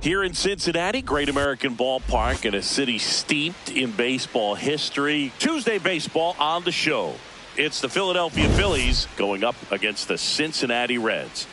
Here in Cincinnati, Great American Ballpark in a city steeped in baseball history. Tuesday baseball on the show. It's the Philadelphia Phillies going up against the Cincinnati Reds.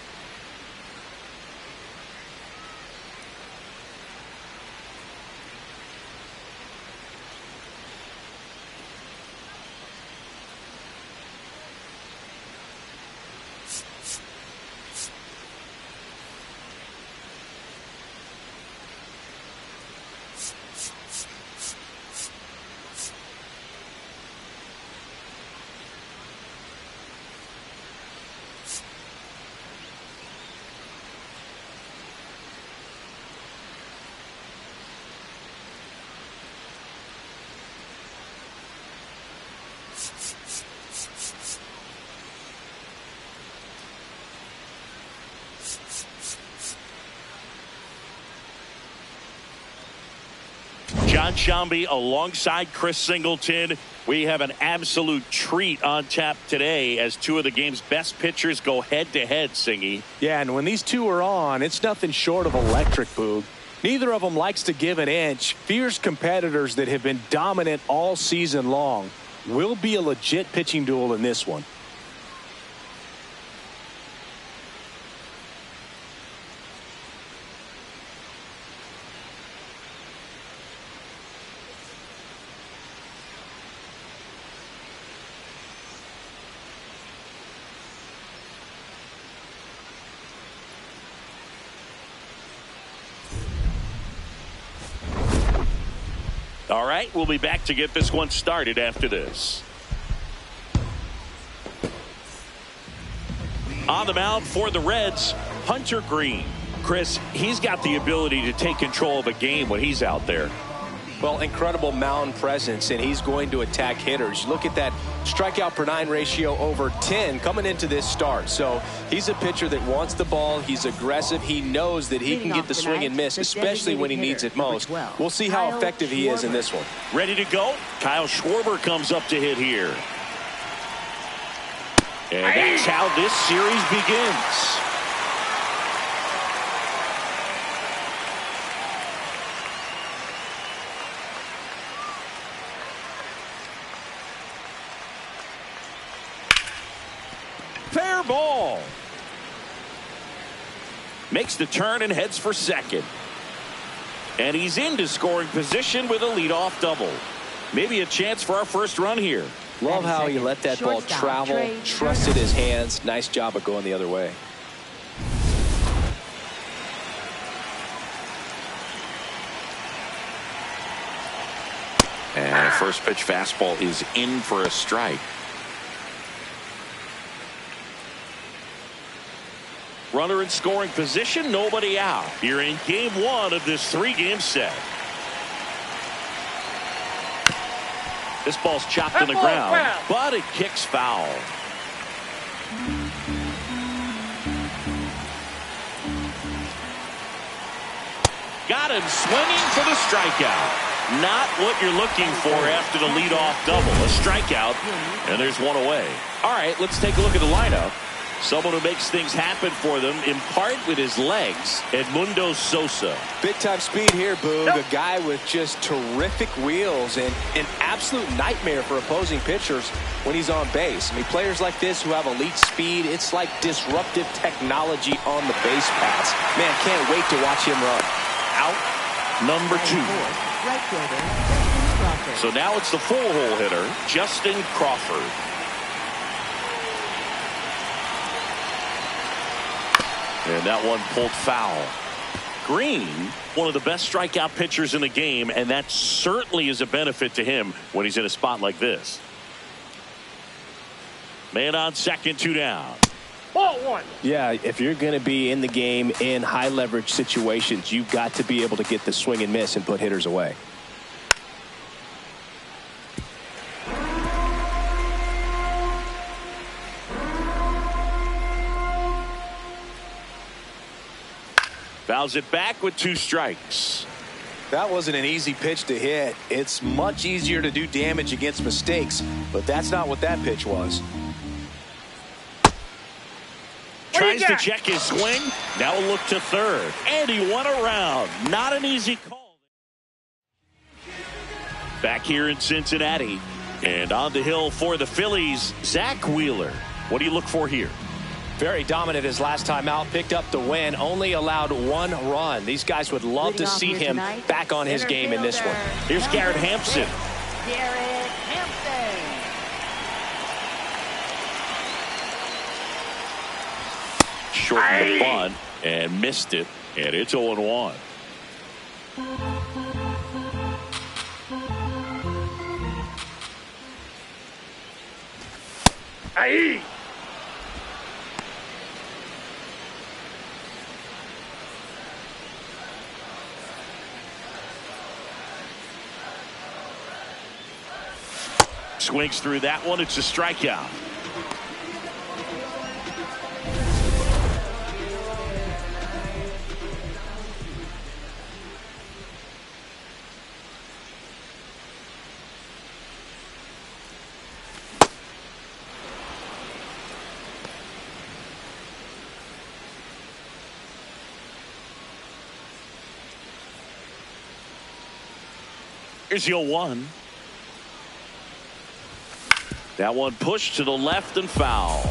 John Shambi alongside Chris Singleton. We have an absolute treat on tap today as two of the game's best pitchers go head-to-head, Singy. Yeah, and when these two are on, it's nothing short of electric, Boog. Neither of them likes to give an inch. Fierce competitors that have been dominant all season long. Will be a legit pitching duel in this one. All right, we'll be back to get this one started after this. On the mound for the Reds, Hunter Green. Chris, he's got the ability to take control of a game when he's out there. Well, incredible mound presence, and he's going to attack hitters. Look at that strikeout per 9 ratio over 10 coming into this start. So he's a pitcher that wants the ball. He's aggressive. He knows that he can get the swing and miss, especially when he needs it most. We'll see how effective he is in this one. Ready to go? Kyle Schwarber comes up to hit here. And that's how this series begins. Fair ball. Makes the turn and heads for second. And he's into scoring position with a leadoff double. Maybe a chance for our first run here. Love how he let that ball travel, trusted his hands. Nice job of going the other way. And first pitch fastball is in for a strike. Runner in scoring position, nobody out. Here in game one of this 3-game set. This ball's chopped on the ground, but it kicks foul. Got him swinging for the strikeout. Not what you're looking for after the leadoff double. A strikeout, and there's one away. All right, let's take a look at the lineup. Someone who makes things happen for them, in part with his legs, Edmundo Sosa. Big-time speed here, Boog. A guy with just terrific wheels and an absolute nightmare for opposing pitchers when he's on base. I mean, players like this who have elite speed, it's like disruptive technology on the base paths. Man, can't wait to watch him run. Out number 2. So now it's the full-hole hitter, Justin Crawford. And that one pulled foul. Green, one of the best strikeout pitchers in the game, and that certainly is a benefit to him when he's in a spot like this. Man on second, 2 down. Ball 1. Yeah, if you're going to be in the game in high leverage situations, you've got to be able to get the swing and miss and put hitters away. Fouls it back with 2 strikes. That wasn't an easy pitch to hit. It's much easier to do damage against mistakes, but that's not what that pitch was. tries to check his swing. Now a look to third. And he went around. Not an easy call. Back here in Cincinnati. And on the hill for the Phillies, Zach Wheeler. What do you look for here? Very dominant his last time out. Picked up the win. Only allowed 1 run. These guys would love to see him back on his game in this one. Here's Garrett Hampson. Garrett Hampson. Shortened the bunt and missed it. And it's 0-1. Aye. Swings through that one. It's a strikeout. Here's the 0-1. That one pushed to the left and foul.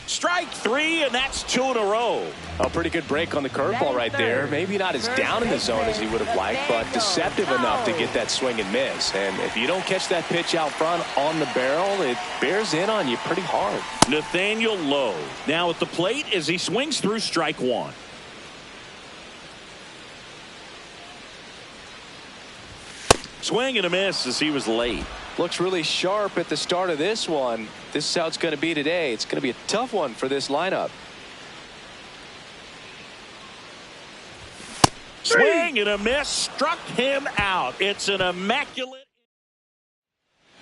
Strike 3, and that's 2 in a row. A pretty good break on the curveball right there. Maybe not as down in the zone as he would have liked, but deceptive enough to get that swing and miss. And if you don't catch that pitch out front on the barrel, it bears in on you pretty hard. Nathaniel Lowe now at the plate as he swings through strike 1. Swing and a miss as he was late. Looks really sharp at the start of this one. This is how it's going to be today. It's going to be a tough one for this lineup. Swing and a miss, struck him out. It's an immaculate.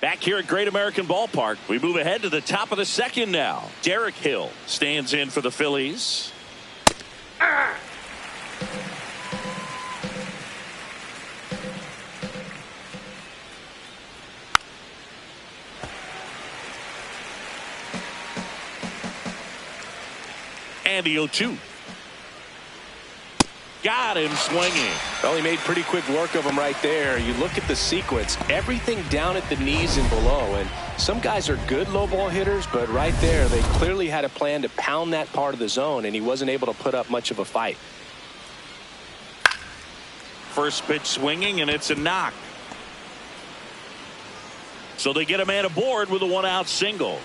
Back here at Great American Ballpark, we move ahead to the top of the second now. Derek Hill stands in for the Phillies. And the 0-2. Got him swinging. Well, he made pretty quick work of him right there. You look at the sequence, everything down at the knees and below. And some guys are good low ball hitters, but right there, they clearly had a plan to pound that part of the zone, and he wasn't able to put up much of a fight. First pitch swinging, and it's a knock. So they get a man aboard with a 1-out single.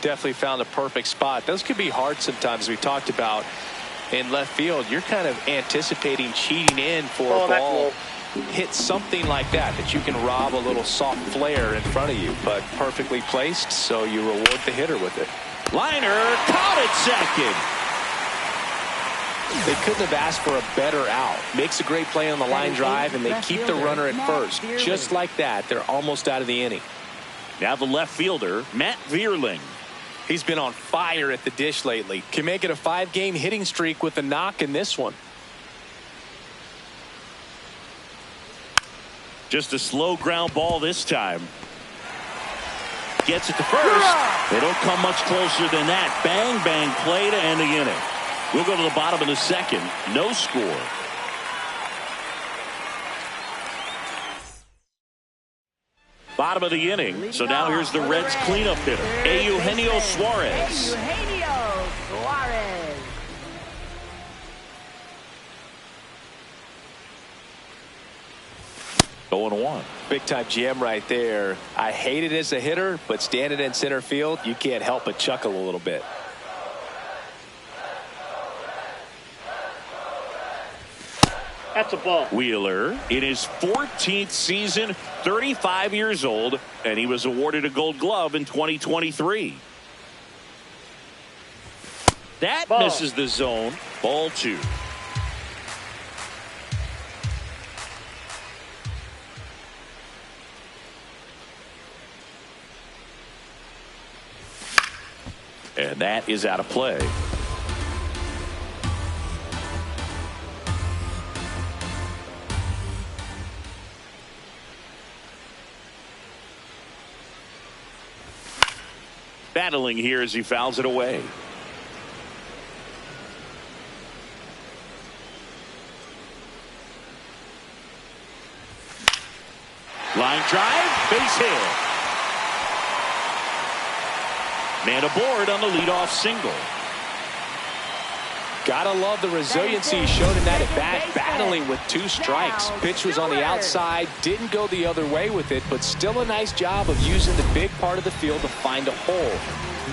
Definitely found a perfect spot. Those could be hard sometimes. We talked about in left field. You're kind of anticipating cheating in for a ball. Hit something like that you can rob a little soft flare in front of you, but perfectly placed, so you reward the hitter with it. Liner caught at second. They couldn't have asked for a better out. Makes a great play on the line drive, and they keep the runner at first. Just like that, they're almost out of the inning. Now the left fielder, Matt Vierling. He's been on fire at the dish lately. Can make it a 5-game hitting streak with a knock in this one. Just a slow ground ball this time. Gets it to first. They don't come much closer than that. Bang, bang play to end the inning. We'll go to the bottom of the second. No score. Bottom of the inning. So now here's the Reds cleanup hitter, Eugenio Suarez. Eugenio Suarez. Going 1. Big time GM right there. I hate it as a hitter, but standing in center field, you can't help but chuckle a little bit. That's a ball. Wheeler in his 14th season, 35 years old, and he was awarded a Gold Glove in 2023. That misses the zone. Ball 2. And that is out of play. Battling here as he fouls it away. Line drive, base hit. Man aboard on the leadoff single. Gotta love the resiliency shown in that at bat, battling with 2 strikes. Pitch was on the outside, didn't go the other way with it, but still a nice job of using the big part of the field to find a hole.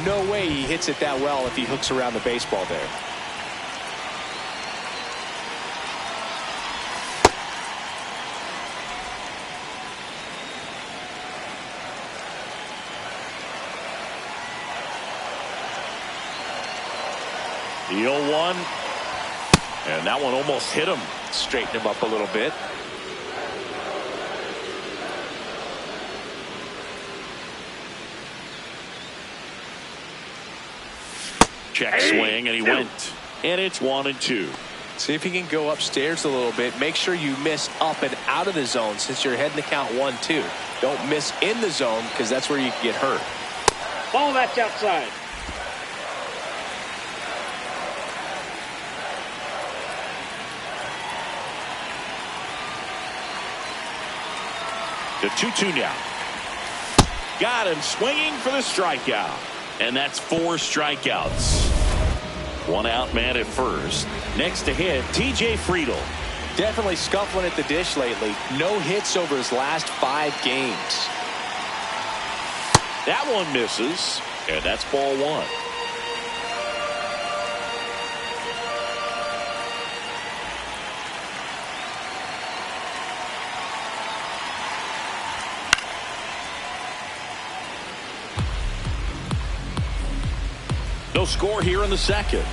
No way he hits it that well if he hooks around the baseball there. The 0-1, and that one almost hit him. Straighten him up a little bit. Check swing, and he went. And it's 1-2. See if he can go upstairs a little bit. Make sure you miss up and out of the zone since you're heading to count 1-2. Don't miss in the zone because that's where you can get hurt. Ball, that's outside. The 2-2 now. Got him swinging for the strikeout. And that's 4 strikeouts. 1 out man at first. Next to hit, TJ Friedl. Definitely scuffling at the dish lately. No hits over his last 5 games. That one misses. And that's ball 1. No score here in the second.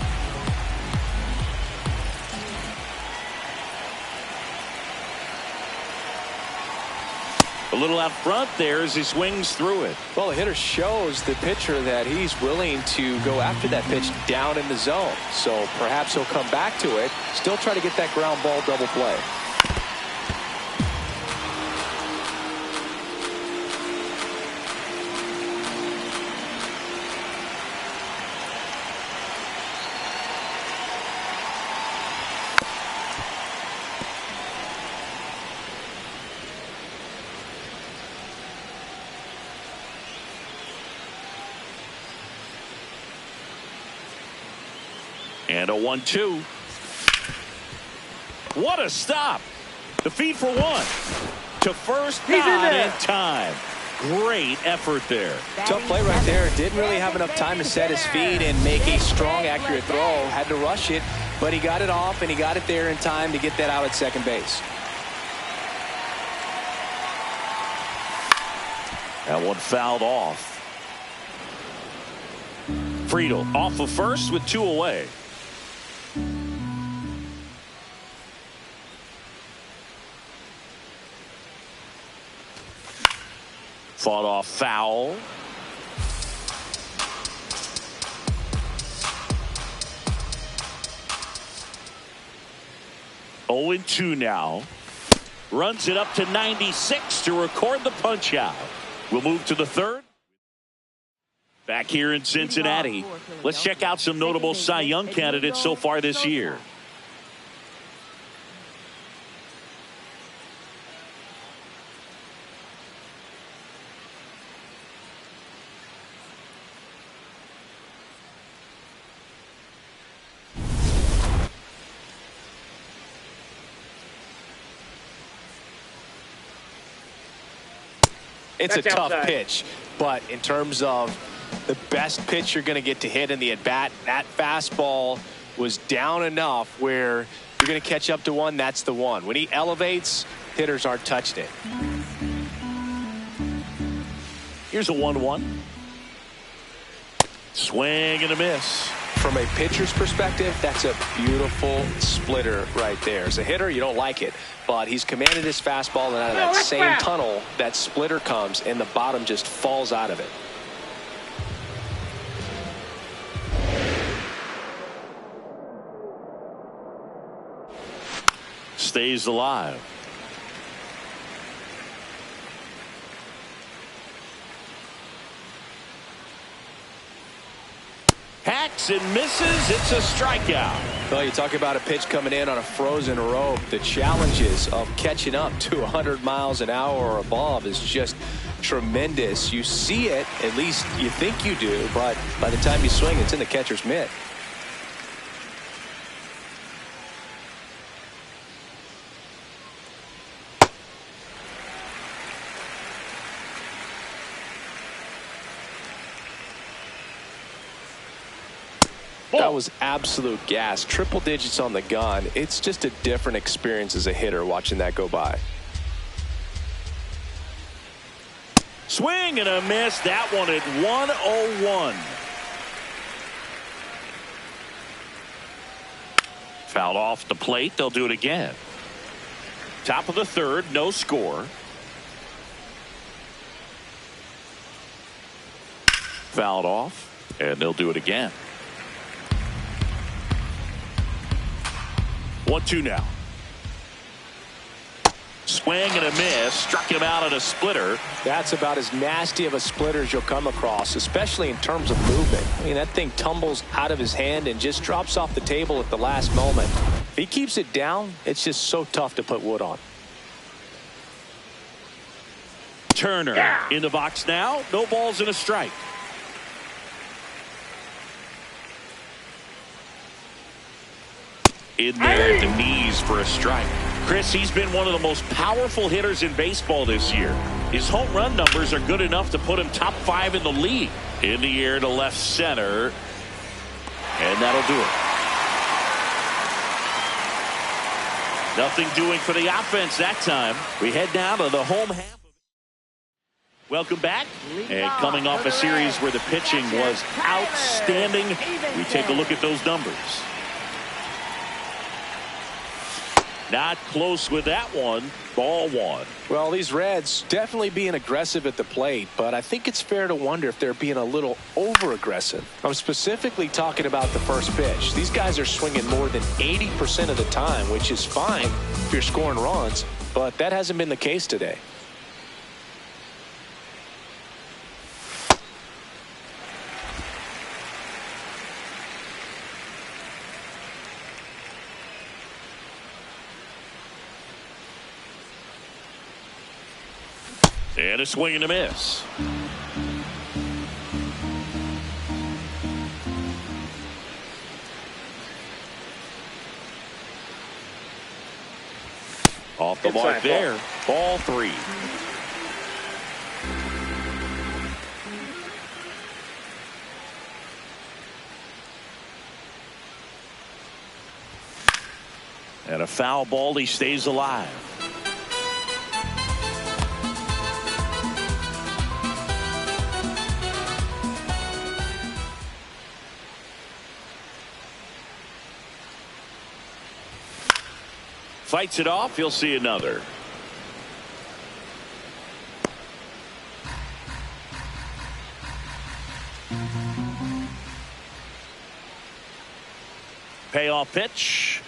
A little out front there as he swings through it. Well, the hitter shows the pitcher that he's willing to go after that pitch down in the zone. So perhaps he'll come back to it. Still try to get that ground ball double play. And a 1-2. What a stop. The feed for 1. To first, not in time. Great effort there. Tough play right there. Didn't really have enough time to set his feet and make a strong, accurate throw. Had to rush it, but he got it off, and he got it there in time to get that out at second base. That one fouled off. Friedl off of first with 2 away. Fought off foul. Oh, 0-2 now. Runs it up to 96 to record the punch out. We'll move to the third. Back here in Cincinnati, let's check out some notable Cy Young candidates so far this year. It's That's a tough outside. pitch, but in terms of the best pitch you're going to get to hit in the at-bat, that fastball was down enough where you're going to catch up to one. That's the one. When he elevates, hitters aren't touching it. Here's a 1-1. Swing and a miss. From a pitcher's perspective, that's a beautiful splitter right there. As a hitter, you don't like it, but he's commanded his fastball, and out of that same tunnel, that splitter comes, and the bottom just falls out of it. Stays alive. Hacks and misses. It's a strikeout. Well, you talk about a pitch coming in on a frozen rope. The challenges of catching up to 100 miles an hour or above is just tremendous. You see it, at least you think you do, but by the time you swing, it's in the catcher's mitt. That was absolute gas. Triple digits on the gun. It's just a different experience as a hitter watching that go by. Swing and a miss. That one at 101. Fouled off the plate. They'll do it again. Top of the third. No score. Fouled off. And they'll do it again. 1-2 now. Swing and a miss. Struck him out at a splitter. That's about as nasty of a splitter as you'll come across, especially in terms of movement. I mean, that thing tumbles out of his hand and just drops off the table at the last moment. If he keeps it down, it's just so tough to put wood on. Turner in the box now. No balls and a strike. In there at the knees for a strike. Chris, he's been one of the most powerful hitters in baseball this year. His home run numbers are good enough to put him top 5 in the league. In the air to left center. And that'll do it. Nothing doing for the offense that time. We head down to the home half. Welcome back. And coming off a series where the pitching was outstanding, we take a look at those numbers. Not close with that one. Ball one. Well, these Reds definitely being aggressive at the plate, but I think it's fair to wonder if they're being a little over-aggressive. I'm specifically talking about the first pitch. These guys are swinging more than 80% of the time, which is fine if you're scoring runs, but that hasn't been the case today. And a swing and a miss. Off the mark there. Ball 3. And a foul ball. He stays alive. Fights it off. You'll see another. Payoff pitch.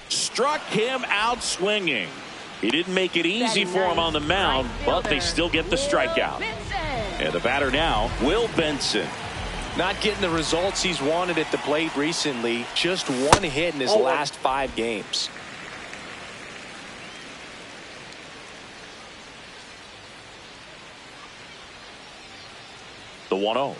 Struck him out swinging. He didn't make it easy for him on the mound, but they still get the strikeout. And the batter now, Will Benson. Not getting the results he's wanted at the plate recently. Just one hit in his last 5 games. The 1-0.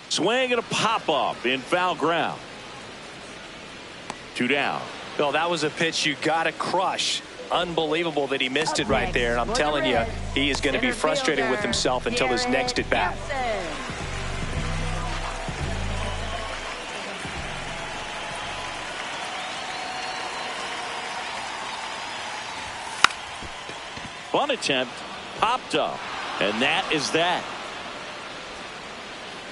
Swing and a pop-up in foul ground. 2 down. Bill, that was a pitch you got to crush. Unbelievable that he missed it right there. And I'm telling you, he is going to be frustrated with himself until his next at bat. Bunt attempt popped up. And that is that.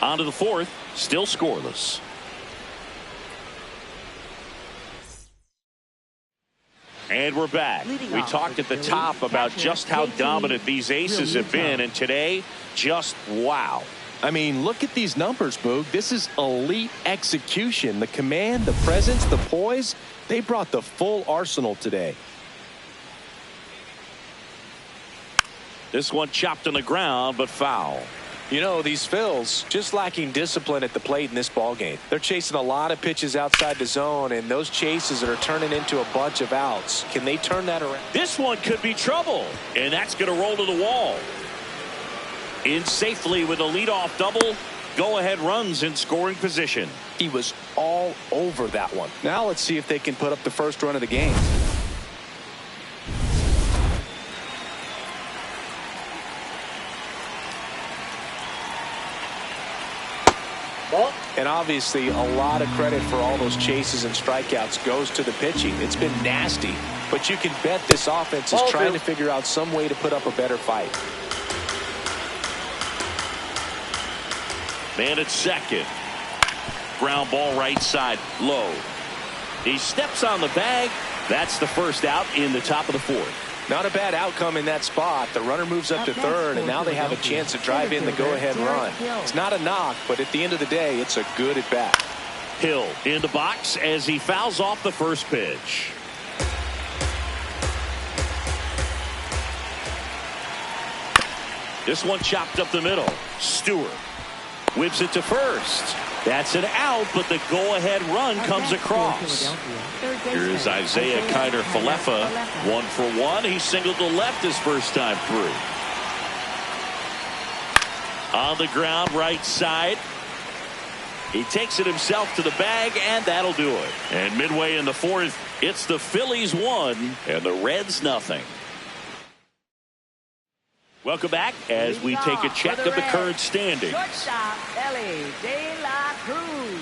On to the 4th, still scoreless. And we're back. We talked at the top about just how dominant these aces have been, and today, just wow. I mean, look at these numbers, Boog. This is elite execution. The command, the presence, the poise, they brought the full arsenal today. This one chopped on the ground, but foul. You know, these Phils just lacking discipline at the plate in this ball game. They're chasing a lot of pitches outside the zone, and those chases are turning into a bunch of outs. Can they turn that around? This one could be trouble, and that's going to roll to the wall. In safely with a leadoff double. Go-ahead runs in scoring position. He was all over that one. Now let's see if they can put up the first run of the game. And obviously a lot of credit for all those chases and strikeouts goes to the pitching. It's been nasty, but you can bet this offense is trying to figure out some way to put up a better fight. Man at second. Ground ball right side low. He steps on the bag. That's the first out in the top of the fourth. Not a bad outcome in that spot. The runner moves up to third, and now they have a chance to drive in the go-ahead run. It's not a knock, but at the end of the day, it's a good at-bat. Hill in the box as he fouls off the first pitch. This one chopped up the middle. Stewart whips it to first. That's an out, but the go-ahead run comes across. Here's Isaiah Kiner-Falefa, 1 for 1. He singled to left his first time through. On the ground, right side. He takes it himself to the bag, and that'll do it. And midway in the fourth, it's the Phillies 1 and the Reds nothing. Welcome back as we take a check of the current standings. Shortstop, Elly De La Cruz.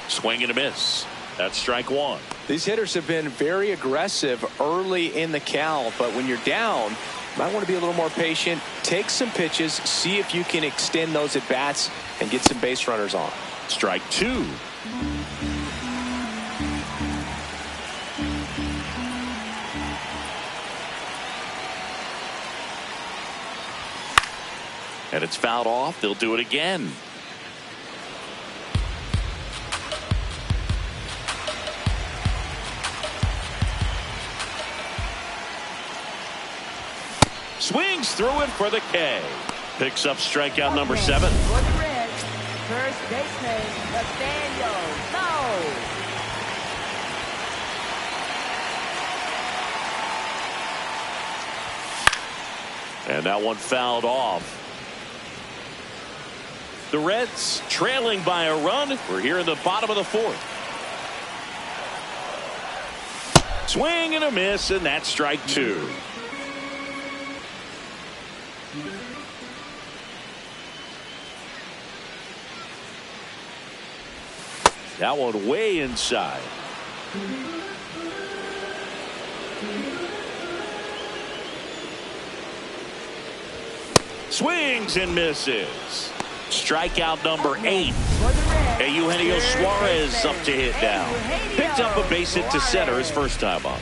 Swing and a miss. That's strike one. These hitters have been very aggressive early in the count, but when you're down, you might want to be a little more patient. Take some pitches, see if you can extend those at bats and get some base runners on. Strike two. And it's fouled off. They'll do it again. Swings through it for the K. Picks up strikeout number 7. For the Reds, first baseman, Nathaniel. No. And that one fouled off. The Reds trailing by a run. We're here in the bottom of the fourth. Swing and a miss, and that's strike two. That one way inside. Swings and misses. Strikeout number 8. And Eugenio Suarez up to hit now. Picked up a base hit to center his first time up.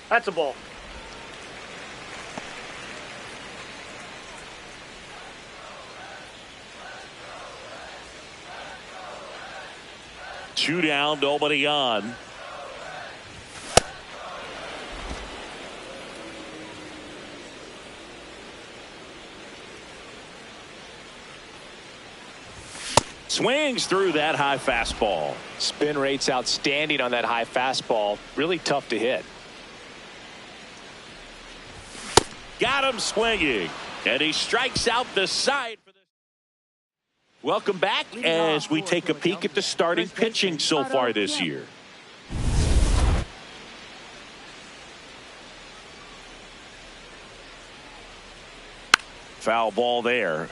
That's a ball. Two down, nobody on. Swings through that high fastball. Spin rate's outstanding on that high fastball. Really tough to hit. Got him swinging. And he strikes out the side. For this. Welcome back as we take a peek at the starting pitching so far this year. Foul ball there.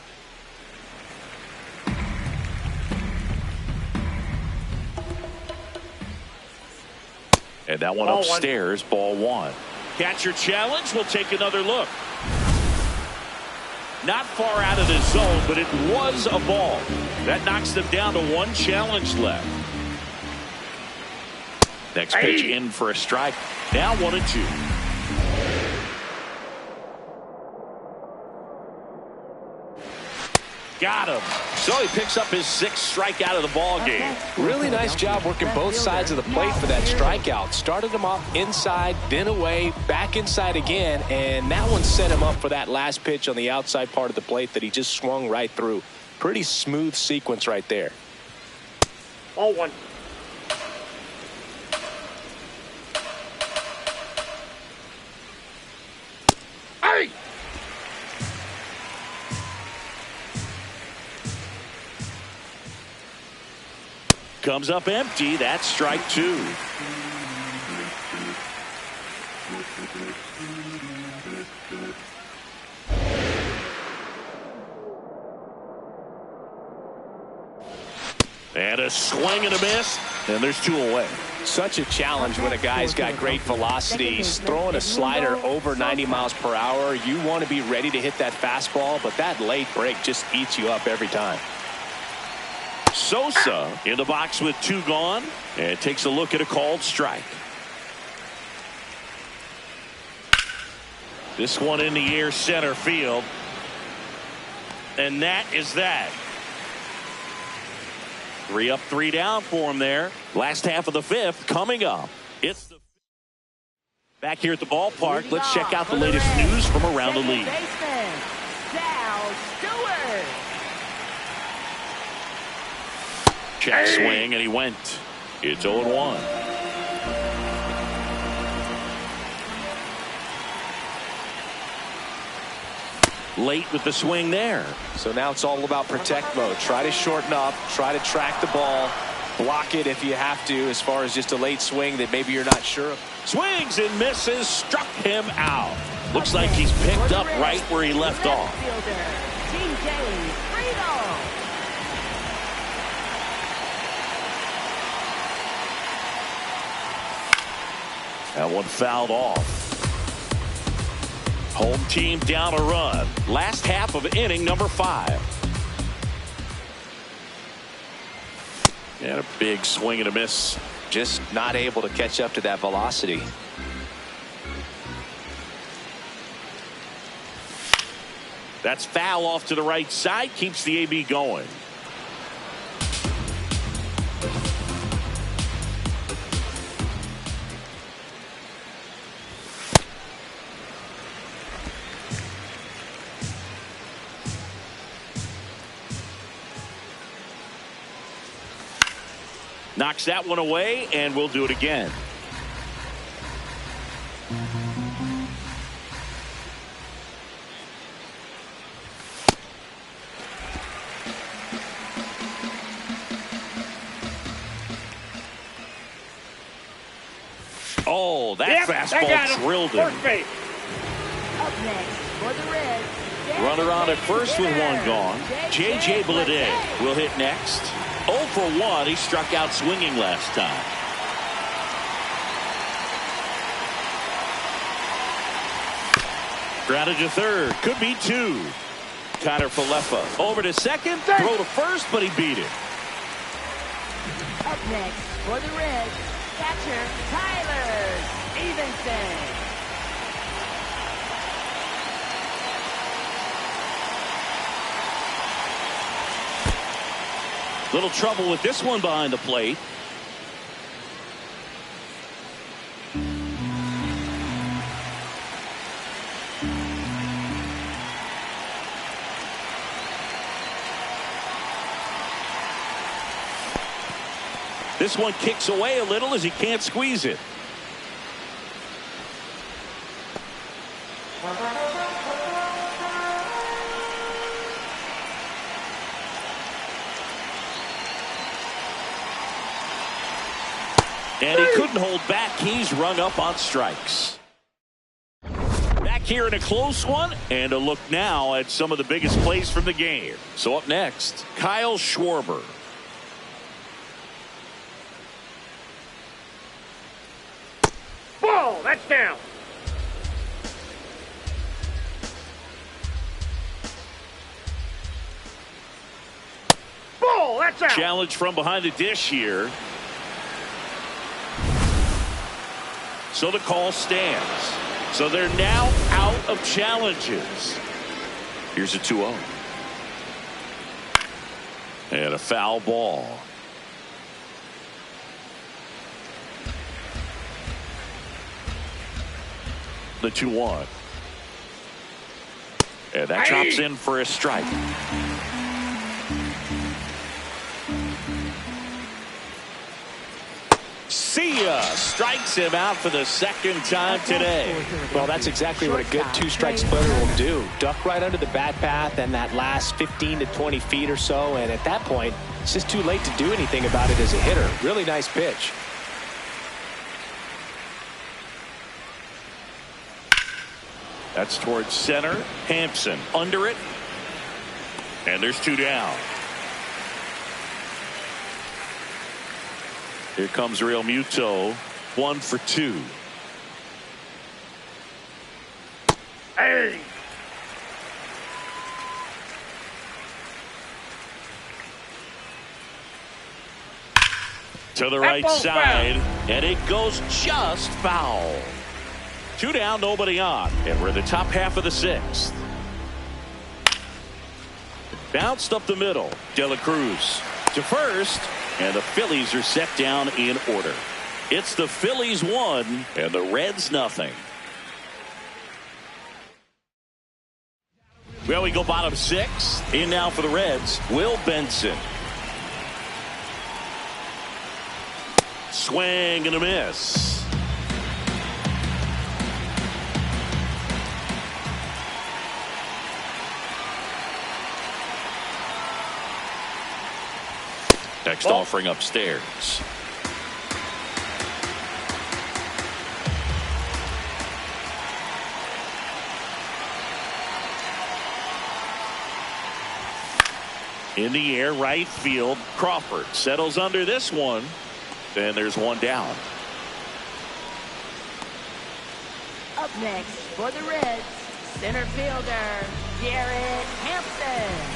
And that one Ball upstairs, ball one. Catcher challenge. We'll take another look. Not far out of the zone, but it was a ball. That knocks them down to one challenge left. Next pitch in for a strike. Now 1-2. Got him. So he picks up his 6th strikeout of the ball game. Really nice job working both sides of the plate for that strikeout. Started him off inside, then away, back inside again, and that one set him up for that last pitch on the outside part of the plate that he just swung right through. Pretty smooth sequence right there. Ball one. Hey! Comes up empty. That's strike 2. And a swing and a miss. And there's 2 away. Such a challenge when a guy's got great velocity. He's throwing a slider over 90 miles per hour. You want to be ready to hit that fastball, but that late break just eats you up every time. Sosa in the box with 2 gone and takes a look at a called strike. This one in the air, center field. And that is that. 3 up, 3 down for him there. Last half of the 5th coming up. It's the back here at the ballpark. Let's check out the latest news from around the league. Check swing, and he went. It's 0-1. Late with the swing there. So now it's all about protect mode. Try to shorten up, try to track the ball, block it if you have to, as far as just a late swing that maybe you're not sure of. Swings and misses, struck him out. Looks like he's picked up right where he left off. That one fouled off. Home team down a run. Last half of inning number 5. And a big swing and a miss. Just not able to catch up to that velocity. That's foul off to the right side. Keeps the AB going. Knocks that one away, and we'll do it again. Oh, that fastball drilled him. Up next for the Reds. Runner on at first with 1 gone. J.J. Bleday will hit next. 0 for 1. He struck out swinging last time. Grounded to third. Could be 2. Connor Falefa over to second. Throw to first, but he beat it. Up next for the Reds, catcher Tyler Stevenson. Little trouble with this one behind the plate. This one kicks away a little as he can't squeeze it. And he couldn't hold back. He's rung up on strikes. Back here in a close one, and a look now at some of the biggest plays from the game. So up next, Kyle Schwarber. Ball, that's down. Ball, that's out. Challenge from behind the dish here. So the call stands. So they're now out of challenges. Here's a 2-0. And a foul ball. The 2-1. And that drops in for a strike. See ya. Strikes him out for the second time today. Well, that's exactly what a good two-strike splitter will do. Duck right under the bat path and that last 15 to 20 feet or so. And at that point, it's just too late to do anything about it as a hitter. Really nice pitch. That's towards center. Hampson under it. And there's 2 down. Here comes Real Muto. 1 for 2. Hey. To the right side. And it goes just foul. 2 down, nobody on. And we're in the top half of the 6th. Bounced up the middle. De La Cruz to first. And the Phillies are set down in order. It's the Phillies 1 and the Reds nothing. Well, we go bottom 6. In now for the Reds, Will Benson. Swing and a miss. Next offering upstairs. In the air, right field. Crawford settles under this one. Then there's 1 down. Up next for the Reds, center fielder, Garrett Hampson.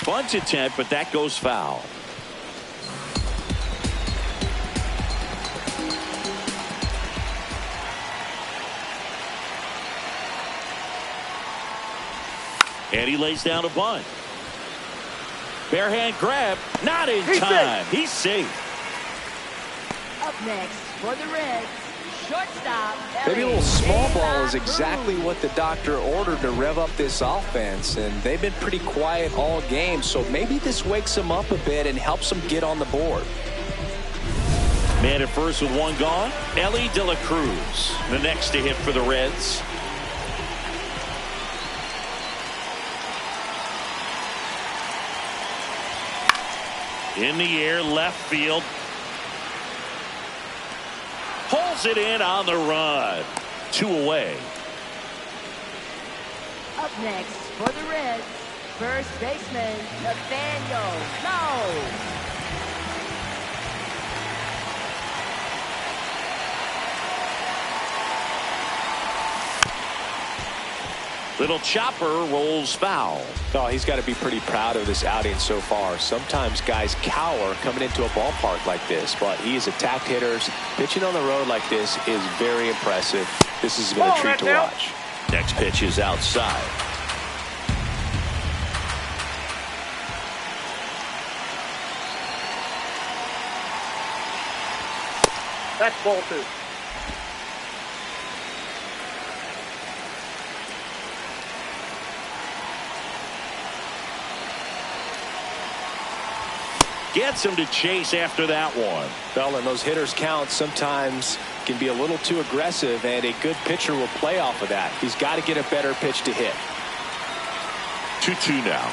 Bunt attempt, but that goes foul. And he lays down a bunt. Bare hand grab, not in time. He's safe. Up next for the Reds, shortstop. Maybe a little small ball is exactly what the doctor ordered to rev up this offense, and they've been pretty quiet all game, so maybe this wakes them up a bit and helps them get on the board. Man at first with 1 gone. Elly De La Cruz, the next to hit for the Reds. In the air, left field. Pulls it in on the run. 2 away. Up next for the Reds, first baseman Nathaniel Lowe. Little chopper rolls foul. Oh, he's got to be pretty proud of this outing so far. Sometimes guys cower coming into a ballpark like this, but he has attacked hitters. Pitching on the road like this is very impressive. This has been a treat to watch. Next pitch is outside. That's ball 2. Gets him to chase after that one. Well, and those hitters count sometimes can be a little too aggressive, and a good pitcher will play off of that. He's got to get a better pitch to hit. 2-2 now.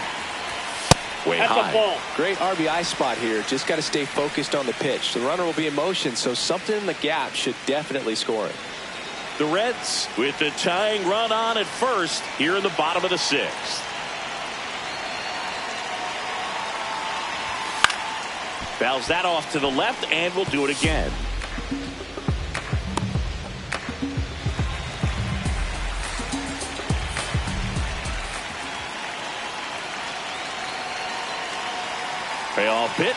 way That's high. a ball. Great RBI spot here. Just got to stay focused on the pitch. The runner will be in motion, so something in the gap should definitely score it. The Reds with the tying run on at first here in the bottom of the 6th. Fouls that off to the left, and we'll do it again. Payoff pitch.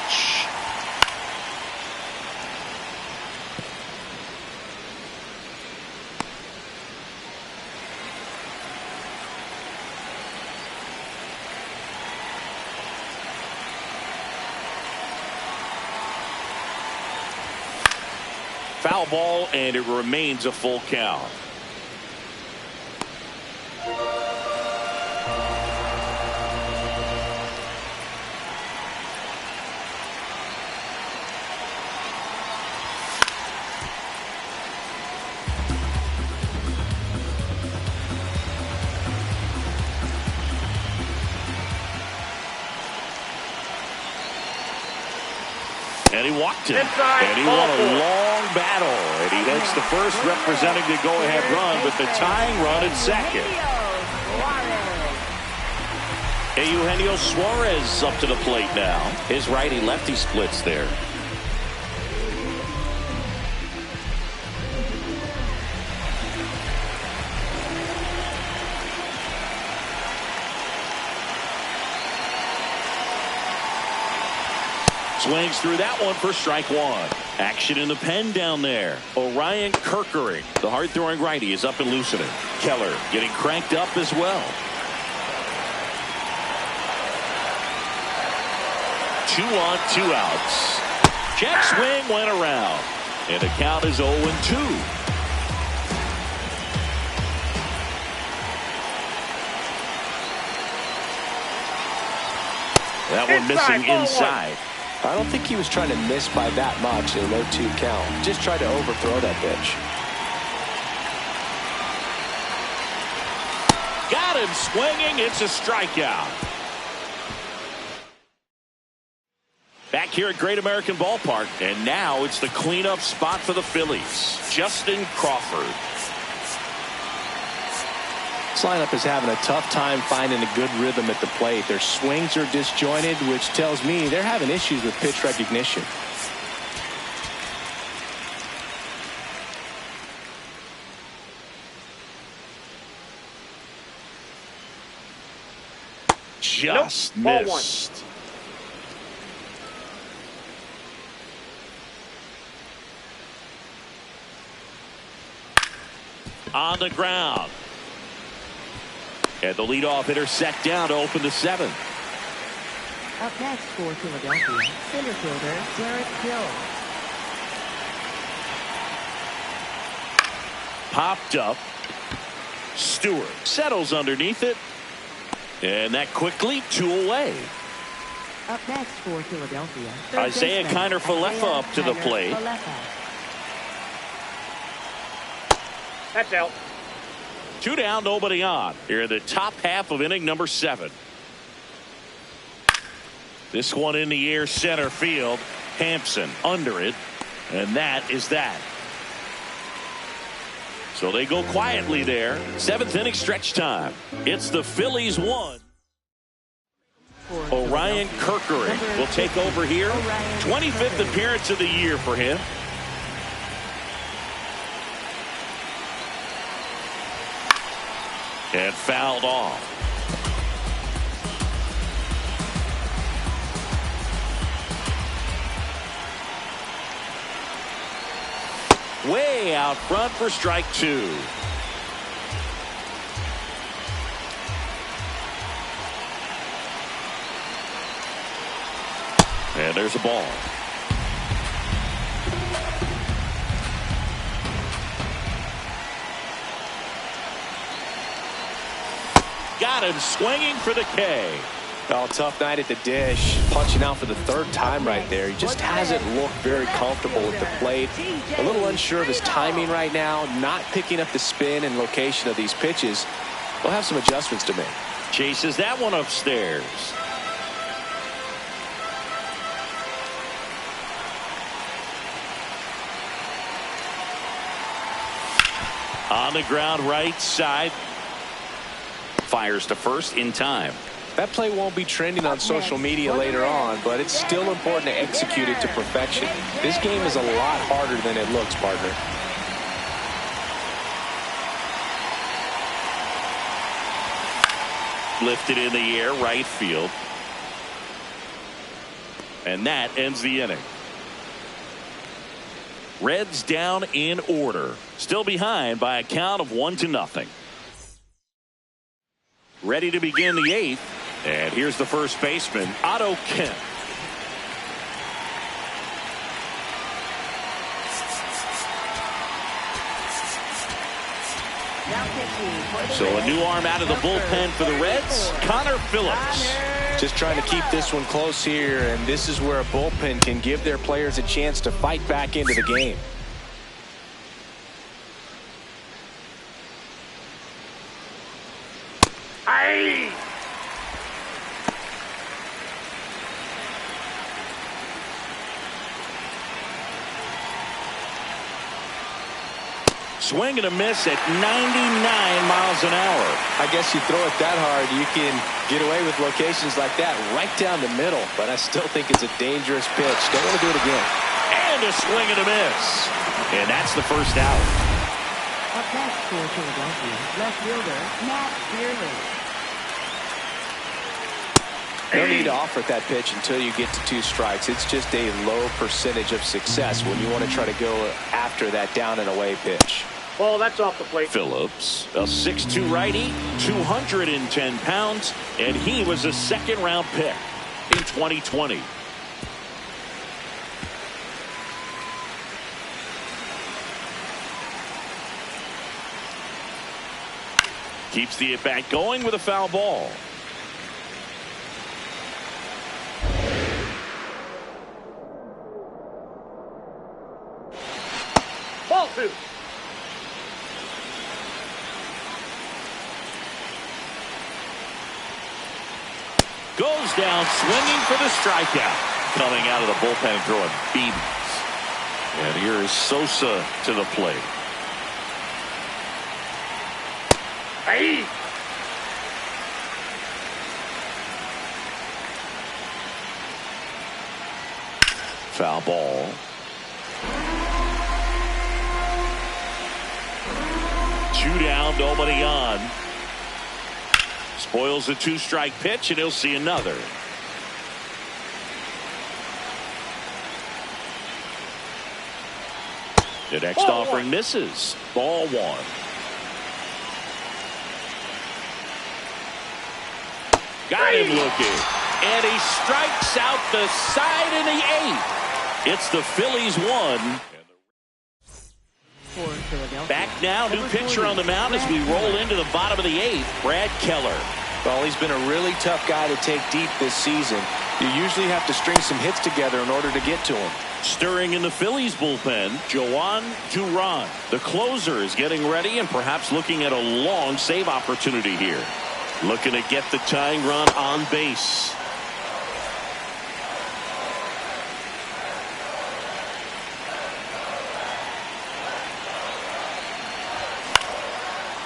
Foul ball, and it remains a full count. And he walked it. And he won a long battle. And he hits the first, representing the go-ahead run with the tying run at second. Eugenio Suarez up to the plate now. His righty-lefty splits there. Swings through that one for strike one. Action in the pen down there. Orion Kirkering, the hard-throwing righty, is up and loosening. Keller getting cranked up as well. 2 on, 2 outs. Check swing went around. And the count is 0-2. That one missing inside. I don't think he was trying to miss by that much in a 0-2 count. Just tried to overthrow that pitch. Got him swinging. It's a strikeout. Back here at Great American Ballpark, and now it's the cleanup spot for the Phillies. Justin Crawford. This lineup is having a tough time finding a good rhythm at the plate. Their swings are disjointed, which tells me they're having issues with pitch recognition. Just Nope. missed. On the ground. And the leadoff hitter set down to open the 7th. Up next for Philadelphia, center fielder Derek Hill. Popped up. Stewart settles underneath it. And that quickly 2 away. Up next for Philadelphia, third Isaiah baseman, Kiner-Falefa Isaiah up to the plate. Kiner-Falefa. That's out. 2 down, nobody on. Here in the top half of inning number 7. This one in the air, center field. Hampson under it. And that is that. So they go quietly there. 7th inning stretch time. It's the Phillies 1. Orion Kirkering will take over here. 25th appearance of the year for him. And fouled off. Way out front for strike 2. And there's a ball. Got him swinging for the K. Oh, tough night at the dish. Punching out for the 3rd time right there. He just hasn't looked very comfortable at the plate. A little unsure of his timing right now. Not picking up the spin and location of these pitches. We'll have some adjustments to make. Chases that one upstairs. On the ground right side. Fires to first in time. That play won't be trending on social media later on, but it's still important to execute it to perfection. This game is a lot harder than it looks, partner. Lifted in the air, right field. And that ends the inning. Reds down in order. Still behind by a count of 1-0. Ready to begin the 8th. And here's the first baseman, Otto Kemp. So a new arm out of the bullpen for the Reds, Connor Phillips. Just trying to keep this one close here, and this is where a bullpen can give their players a chance to fight back into the game. Aye. Swing and a miss at 99 miles an hour. I guess you throw it that hard, you can get away with locations like that right down the middle, but I still think it's a dangerous pitch. Don't want to do it again. And a swing and a miss. And that's the first out. Up next for Philadelphia, left fielder, Matt Beerley. No need to offer that pitch until you get to 2 strikes. It's just a low percentage of success when you want to try to go after that down and away pitch. Ball, that's off the plate. Phillips, a 6'2" righty, 210 pounds, and he was a 2nd-round pick in 2020. Keeps the at-bat going with a foul ball. Ball 2. Goes down swinging for the strikeout. Coming out of the bullpen throwing beans. And here is Sosa to the plate. Aye. Foul ball. Two down, nobody on. Spoils a 2-strike pitch, and he'll see another. The next offering misses. Ball 1. Got him looking. And he strikes out the side in the 8th. It's the Phillies 1. Back now, new pitcher on the mound as we roll into the bottom of the 8th, Brad Keller. Well, he's been a really tough guy to take deep this season. You usually have to string some hits together in order to get to him. Stirring in the Phillies bullpen, Joan Duran. The closer is getting ready and perhaps looking at a long save opportunity here. Looking to get the tying run on base.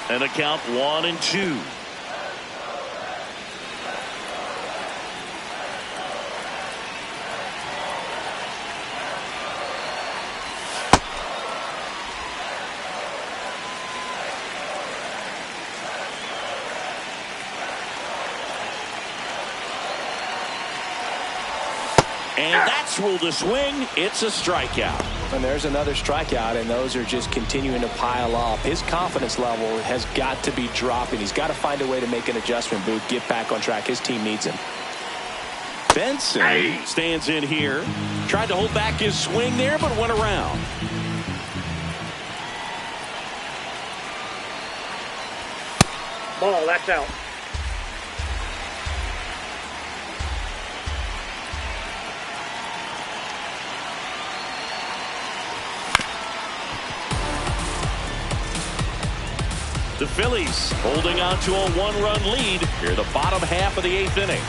And a count 1-2. And that's ruled a swing. It's a strikeout. And there's another strikeout, and those are just continuing to pile up. His confidence level has got to be dropping. He's got to find a way to make an adjustment, Booth, get back on track. His team needs him. Benson stands in here. Tried to hold back his swing there, but went around. Ball, that's out. The Phillies holding on to a 1-run lead here the bottom half of the 8th inning.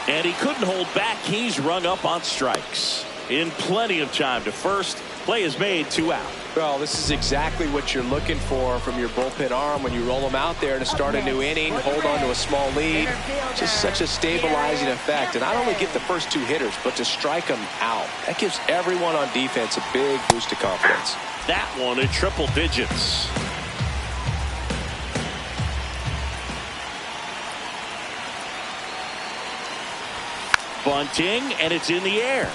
And he couldn't hold back. He's rung up on strikes. in plenty of time to first. Play is made, 2 out. Well, this is exactly what you're looking for from your bullpen arm when you roll them out there to start a new inning, hold on to a small lead. Just such a stabilizing effect. And not only get the first 2 hitters, but to strike them out. That gives everyone on defense a big boost of confidence. That one in triple digits. Bunting, and it's in the air.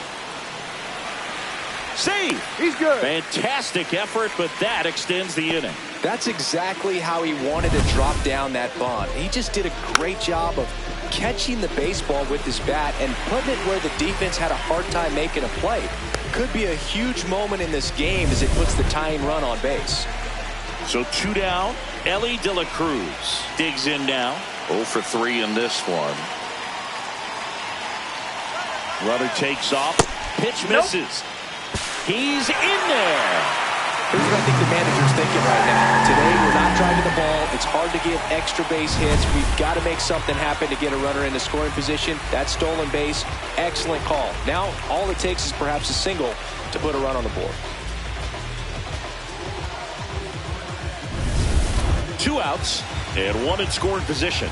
See, He's good. Fantastic effort, but that extends the inning. That's exactly how he wanted to drop down that bunt. He just did a great job of catching the baseball with his bat and putting it where the defense had a hard time making a play. Could be a huge moment in this game as it puts the tying run on base. So 2 down. Elly de la Cruz digs in now. 0 for 3 in this one. Runner takes off. Pitch misses. He's in there. Here's what I think the manager's thinking right now. Today, we're not driving the ball. It's hard to get extra base hits. We've got to make something happen to get a runner into scoring position. That stolen base, excellent call. Now, all it takes is perhaps a single to put a run on the board. 2 outs and 1 in scoring position.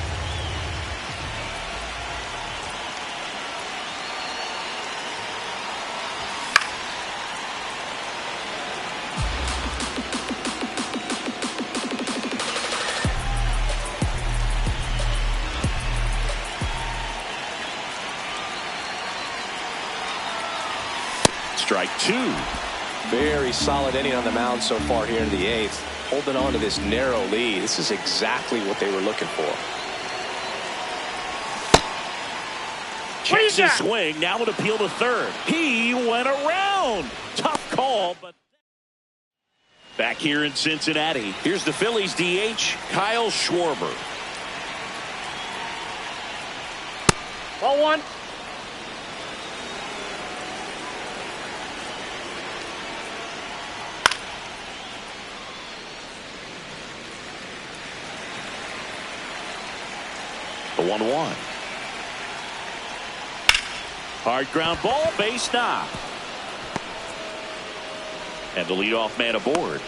Strike 2. Very solid inning on the mound so far here in the 8th. Holding on to this narrow lead. This is exactly what they were looking for. Checks his swing. Now an appeal to third. He went around. Tough call, but back here in Cincinnati, here's the Phillies DH, Kyle Schwarber. Ball 1. The 1-1. Hard ground ball, base knock. And the leadoff man aboard.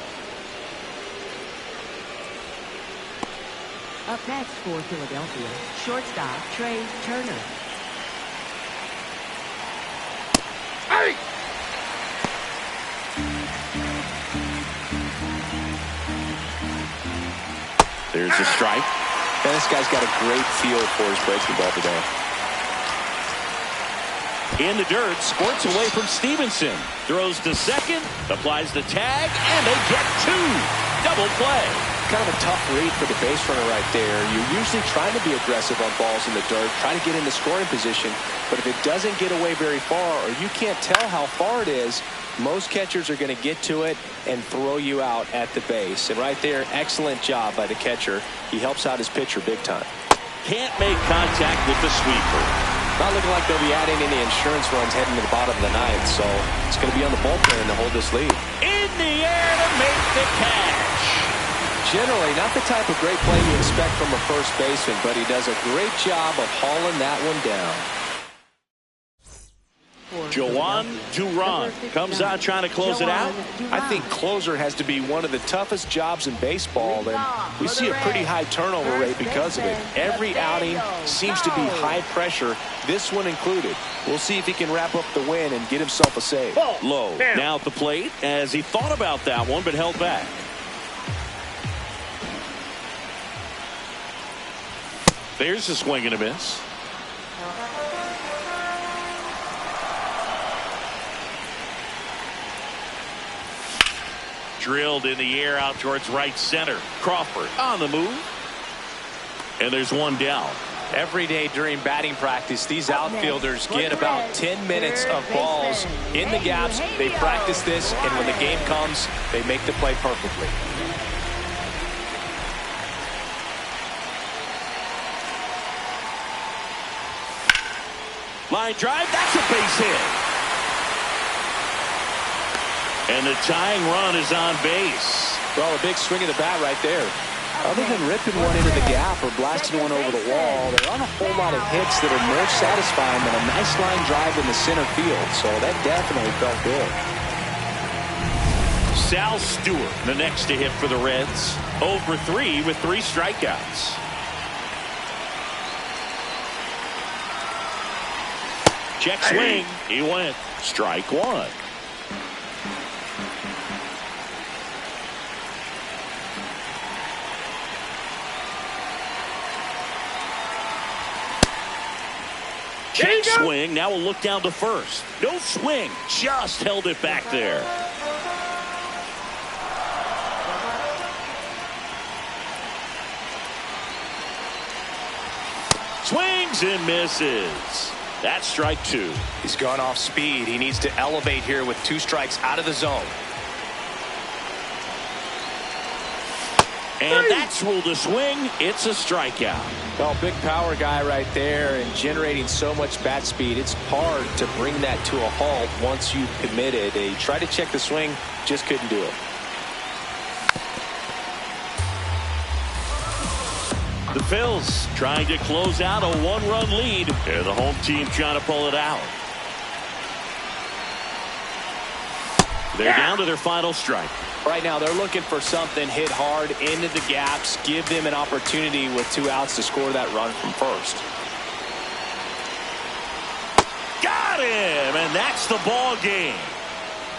Up next for Philadelphia, shortstop Trey Turner. Hey! There's a strike. And this guy's got a great feel for his breaking ball today. In the dirt, squirts away from Stevenson. Throws to second, applies the tag, and they get 2. Double play. Kind of a tough read for the base runner right there. You're usually trying to be aggressive on balls in the dirt, trying to get into scoring position. But if it doesn't get away very far, or you can't tell how far it is, most catchers are going to get to it and throw you out at the base. And right there, excellent job by the catcher. He helps out his pitcher big time. Can't make contact with the sweeper. Not looking like they'll be adding any insurance runs heading to the bottom of the 9th, so it's going to be on the bullpen to hold this lead. In the air to make the catch. Generally, not the type of great play you expect from a first baseman, but he does a great job of hauling that one down. Joan Duran comes out trying to close it out. I think closer has to be one of the toughest jobs in baseball, and we see a pretty high turnover rate because of it. Every outing seems to be high pressure, this one included. We'll see if he can wrap up the win and get himself a save. Low now at the plate as he thought about that one but held back. There's a swing and a miss. Drilled in the air out towards right center. Crawford on the move. And there's 1 down. Every day during batting practice, these outfielders get about 10 minutes of balls in the gaps. They practice this, and when the game comes, they make the play perfectly. Line drive, that's a base hit. And the tying run is on base. Well, a big swing of the bat right there. Other than ripping one into the gap or blasting one over the wall, there aren't a whole lot of hits that are more satisfying than a nice line drive in the center field. So that definitely felt good. Sal Stewart, the next to hit for the Reds. 0 for 3 with 3 strikeouts. Check swing. He went. Strike 1. Check swing. Now we'll look down to first. No swing. Just held it back there. Swings and misses. That's strike 2. He's gone off speed. He needs to elevate here with 2 strikes out of the zone. And that's ruled a swing. It's a strikeout. Well, big power guy right there and generating so much bat speed. It's hard to bring that to a halt once you've committed. He tried to check the swing, just couldn't do it. The Phils trying to close out a 1-run lead. And the home team trying to pull it out. They're down to their final strike. Right now they're looking for something hit hard into the gaps, give them an opportunity with 2 outs to score that run from first. Got him, and that's the ball game.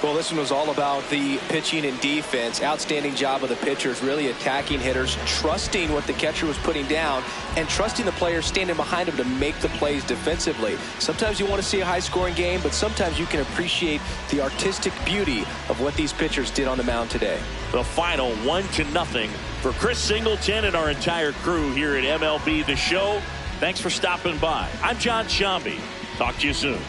Well, this one was all about the pitching and defense. Outstanding job of the pitchers, really attacking hitters, trusting what the catcher was putting down, and trusting the players standing behind him to make the plays defensively. Sometimes you want to see a high-scoring game, but sometimes you can appreciate the artistic beauty of what these pitchers did on the mound today. The final 1-0 for Chris Singleton and our entire crew here at MLB The Show. Thanks for stopping by. I'm John Shambi. Talk to you soon.